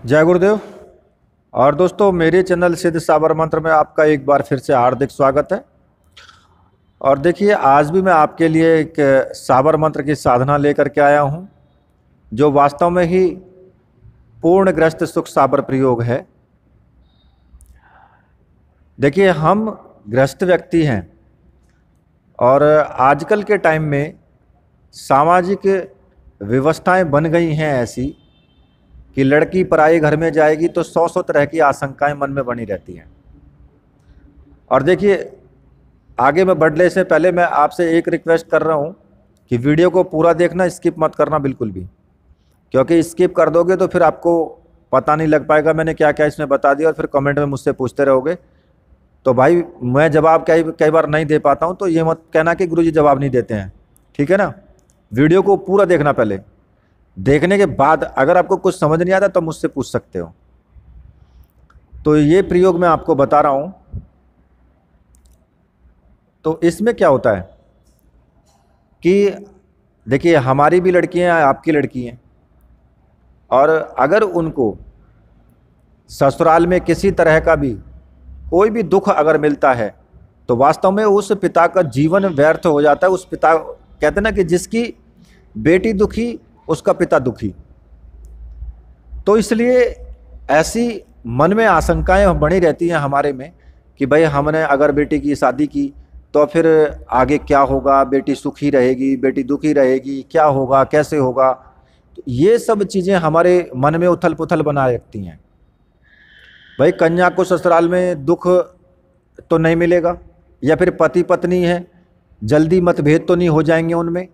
जय गुरुदेव। और दोस्तों, मेरे चैनल सिद्ध साबर मंत्र में आपका एक बार फिर से हार्दिक स्वागत है। और देखिए, आज भी मैं आपके लिए एक साबर मंत्र की साधना लेकर के आया हूं, जो वास्तव में ही पूर्णग्रस्त सुख साबर प्रयोग है। देखिए, हम ग्रस्त व्यक्ति हैं और आजकल के टाइम में सामाजिक व्यवस्थाएं बन गई हैं ऐसी कि लड़की पराई घर में जाएगी तो सौ सौ तरह की आशंकाएं मन में बनी रहती हैं। और देखिए, आगे मैं बढ़ने से पहले मैं आपसे एक रिक्वेस्ट कर रहा हूं कि वीडियो को पूरा देखना, स्किप मत करना बिल्कुल भी, क्योंकि स्किप कर दोगे तो फिर आपको पता नहीं लग पाएगा मैंने क्या क्या इसमें बता दिया, और फिर कमेंट में मुझसे पूछते रहोगे। तो भाई, मैं जवाब कई बार नहीं दे पाता हूँ, तो ये मत कहना कि गुरुजी जवाब नहीं देते हैं, ठीक है ना। वीडियो को पूरा देखना, पहले देखने के बाद अगर आपको कुछ समझ नहीं आता तो मुझसे पूछ सकते हो। तो ये प्रयोग मैं आपको बता रहा हूं। तो इसमें क्या होता है कि देखिए, हमारी भी लड़कियां हैं, आपकी लड़की हैं, और अगर उनको ससुराल में किसी तरह का भी कोई भी दुख अगर मिलता है तो वास्तव में उस पिता का जीवन व्यर्थ हो जाता है। उस पिता, कहते हैं ना कि जिसकी बेटी दुखी उसका पिता दुखी। तो इसलिए ऐसी मन में आशंकाएं बनी रहती हैं हमारे में कि भाई, हमने अगर बेटी की शादी की तो फिर आगे क्या होगा, बेटी सुखी रहेगी, बेटी दुखी रहेगी, क्या होगा, कैसे होगा। तो ये सब चीज़ें हमारे मन में उथल पुथल बनाए रखती हैं। भाई, कन्या को ससुराल में दुख तो नहीं मिलेगा, या फिर पति पत्नी है, जल्दी मतभेद तो नहीं हो जाएंगे उनमें,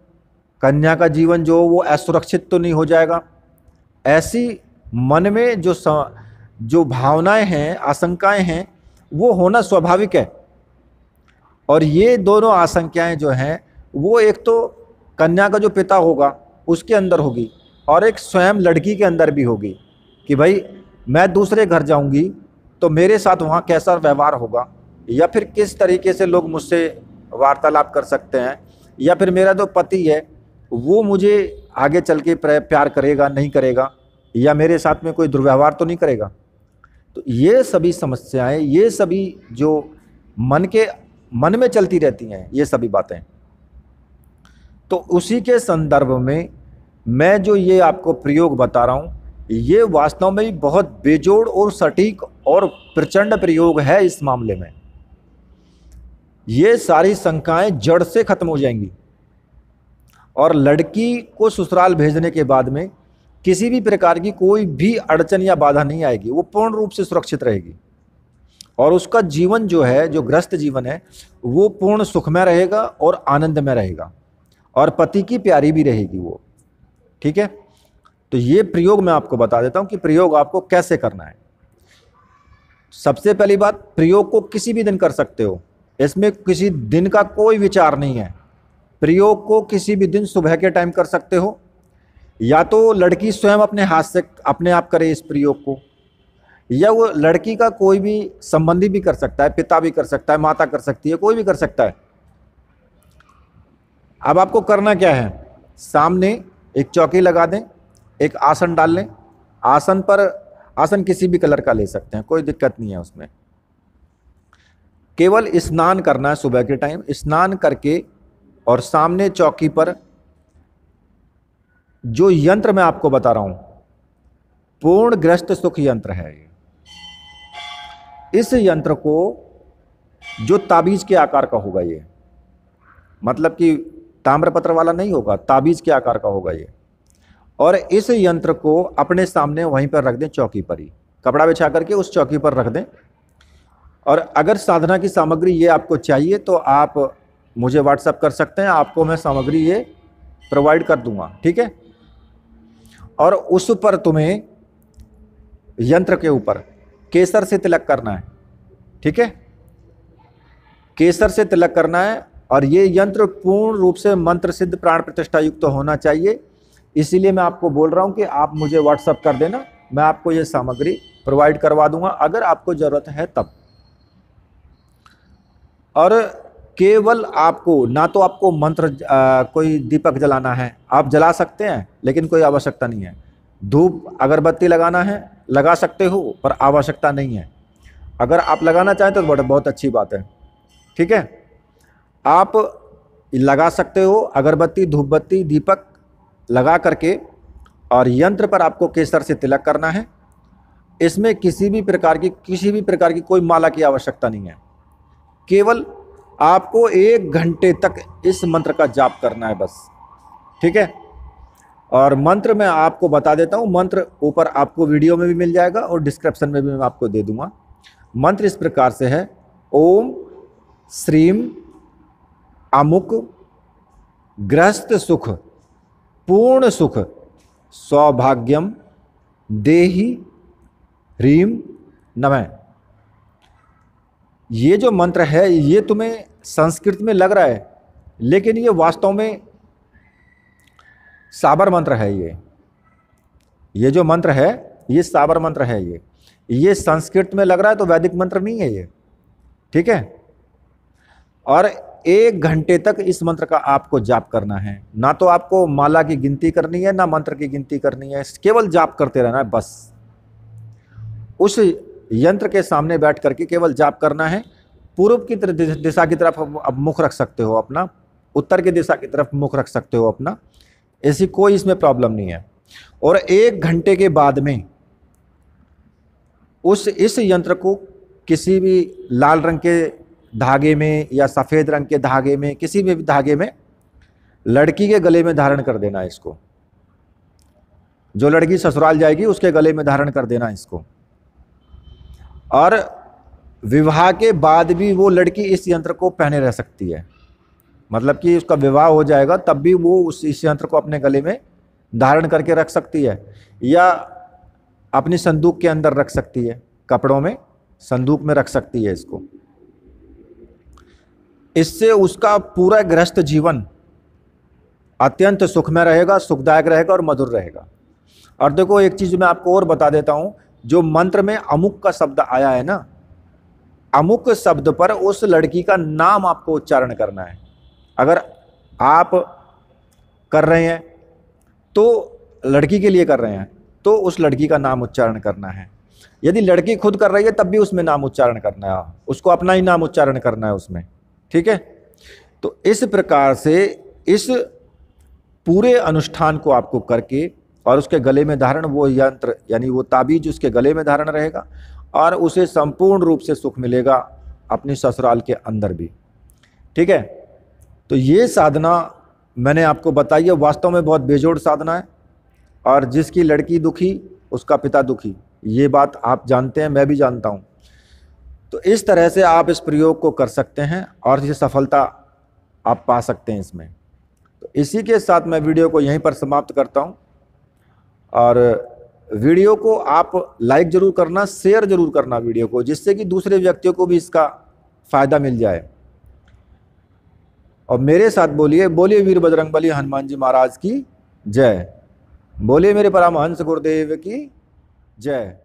कन्या का जीवन जो वो असुरक्षित तो नहीं हो जाएगा। ऐसी मन में जो भावनाएं हैं, आशंकाएं हैं, वो होना स्वाभाविक है। और ये दोनों आशंकाएं जो हैं वो एक तो कन्या का जो पिता होगा उसके अंदर होगी, और एक स्वयं लड़की के अंदर भी होगी कि भाई, मैं दूसरे घर जाऊंगी तो मेरे साथ वहाँ कैसा व्यवहार होगा, या फिर किस तरीके से लोग मुझसे वार्तालाप कर सकते हैं, या फिर मेरा जो पति है वो मुझे आगे चल के प्यार करेगा नहीं करेगा, या मेरे साथ में कोई दुर्व्यवहार तो नहीं करेगा। तो ये सभी समस्याएं, ये सभी जो मन में चलती रहती हैं, ये सभी बातें। तो उसी के संदर्भ में मैं जो ये आपको प्रयोग बता रहा हूँ, ये वास्तव में बहुत बेजोड़ और सटीक और प्रचंड प्रयोग है। इस मामले में ये सारी शंकाएं जड़ से खत्म हो जाएंगी, और लड़की को ससुराल भेजने के बाद में किसी भी प्रकार की कोई भी अड़चन या बाधा नहीं आएगी। वो पूर्ण रूप से सुरक्षित रहेगी, और उसका जीवन जो है, जो ग्रस्त जीवन है, वो पूर्ण सुखमय रहेगा और आनंद में रहेगा, और पति की प्यारी भी रहेगी वो, ठीक है। तो ये प्रयोग मैं आपको बता देता हूं कि प्रयोग आपको कैसे करना है। सबसे पहली बात, प्रयोग को किसी भी दिन कर सकते हो, इसमें किसी दिन का कोई विचार नहीं है। प्रयोग को किसी भी दिन सुबह के टाइम कर सकते हो, या तो लड़की स्वयं अपने हाथ से अपने आप करे इस प्रयोग को, या वो लड़की का कोई भी संबंधी भी कर सकता है, पिता भी कर सकता है, माता कर सकती है, कोई भी कर सकता है। अब आपको करना क्या है, सामने एक चौकी लगा दें, एक आसन डाल लें। आसन किसी भी कलर का ले सकते हैं, कोई दिक्कत नहीं है उसमें। केवल स्नान करना है सुबह के टाइम, स्नान करके, और सामने चौकी पर जो यंत्र मैं आपको बता रहा हूं, पूर्णग्रस्त सुख यंत्र है ये। इस यंत्र को जो ताबीज के आकार का होगा, ये मतलब कि ताम्रपत्र वाला नहीं होगा, ताबीज के आकार का होगा ये। और इस यंत्र को अपने सामने वहीं पर रख दें, चौकी पर ही कपड़ा बिछा करके उस चौकी पर रख दें। और अगर साधना की सामग्री ये आपको चाहिए तो आप मुझे व्हाट्सएप कर सकते हैं, आपको मैं सामग्री ये प्रोवाइड कर दूंगा, ठीक है। और उस पर तुम्हें यंत्र के ऊपर केसर से तिलक करना है, ठीक है। केसर से तिलक करना है, और ये यंत्र पूर्ण रूप से मंत्र सिद्ध प्राण प्रतिष्ठा युक्त होना चाहिए। इसीलिए मैं आपको बोल रहा हूं कि आप मुझे व्हाट्सएप कर देना, मैं आपको ये सामग्री प्रोवाइड करवा दूंगा अगर आपको जरूरत है तब। और केवल आपको, ना तो आपको मंत्र कोई दीपक जलाना है, आप जला सकते हैं लेकिन कोई आवश्यकता नहीं है। धूप अगरबत्ती लगाना है लगा सकते हो, पर आवश्यकता नहीं है। अगर आप लगाना चाहें तो बहुत अच्छी बात है, ठीक है। आप लगा सकते हो अगरबत्ती, धूपबत्ती, दीपक लगा करके, और यंत्र पर आपको केसर से तिलक करना है। इसमें किसी भी प्रकार की कोई माला की आवश्यकता नहीं है। केवल आपको 1 घंटे तक इस मंत्र का जाप करना है बस, ठीक है। और मंत्र मैं आपको बता देता हूँ, मंत्र ऊपर आपको वीडियो में भी मिल जाएगा और डिस्क्रिप्शन में भी मैं आपको दे दूंगा। मंत्र इस प्रकार से है, ओम श्रीम अमुक गृहस्थ सुख पूर्ण सुख सौभाग्यम देहि ह्रीम नमः। ये जो मंत्र है ये तुम्हें संस्कृत में लग रहा है, लेकिन ये वास्तव में साबर मंत्र है। ये जो मंत्र है ये साबर मंत्र है। ये संस्कृत में लग रहा है तो वैदिक मंत्र नहीं है ये, ठीक है। और 1 घंटे तक इस मंत्र का आपको जाप करना है। ना तो आपको माला की गिनती करनी है, ना मंत्र की गिनती करनी है, केवल जाप करते रहना है बस। उस यंत्र के सामने बैठ करके केवल जाप करना है। पूर्व की दिशा की तरफ अब मुख रख सकते हो अपना, उत्तर की दिशा की तरफ मुख रख सकते हो अपना, ऐसी कोई इसमें प्रॉब्लम नहीं है। और 1 घंटे के बाद में इस यंत्र को किसी भी लाल रंग के धागे में या सफ़ेद रंग के धागे में, किसी भी धागे में लड़की के गले में धारण कर देना है इसको। जो लड़की ससुराल जाएगी उसके गले में धारण कर देना इसको। और विवाह के बाद भी वो लड़की इस यंत्र को पहने रह सकती है, मतलब कि उसका विवाह हो जाएगा तब भी वो इस यंत्र को अपने गले में धारण करके रख सकती है, या अपनी संदूक के अंदर रख सकती है, कपड़ों में संदूक में रख सकती है इसको। इससे उसका पूरा गृहस्थ जीवन अत्यंत सुखमय रहेगा, सुखदायक रहेगा और मधुर रहेगा। और देखो एक चीज़ मैं आपको और बता देता हूँ, जो मंत्र में अमुक का शब्द आया है ना, अमुक शब्द पर उस लड़की का नाम आपको उच्चारण करना है। अगर आप कर रहे हैं तो लड़की के लिए कर रहे हैं तो उस लड़की का नाम उच्चारण करना है। यदि लड़की खुद कर रही है तब भी उसमें नाम उच्चारण करना है, उसको अपना ही नाम उच्चारण करना है उसमें, ठीक है। तो इस प्रकार से इस पूरे अनुष्ठान को आपको करके और उसके गले में धारण वो यंत्र यानी वो ताबीज उसके गले में धारण रहेगा और उसे संपूर्ण रूप से सुख मिलेगा अपनी ससुराल के अंदर भी, ठीक है। तो ये साधना मैंने आपको बताई है, वास्तव में बहुत बेजोड़ साधना है। और जिसकी लड़की दुखी उसका पिता दुखी, ये बात आप जानते हैं, मैं भी जानता हूँ। तो इस तरह से आप इस प्रयोग को कर सकते हैं और ये सफलता आप पा सकते हैं इसमें। तो इसी के साथ मैं वीडियो को यहीं पर समाप्त करता हूँ। और वीडियो को आप लाइक ज़रूर करना, शेयर ज़रूर करना वीडियो को, जिससे कि दूसरे व्यक्तियों को भी इसका फ़ायदा मिल जाए। और मेरे साथ बोलिए, बोलिए वीर बजरंगबली हनुमान जी महाराज की जय, बोलिए मेरे परमहंस गुरुदेव की जय।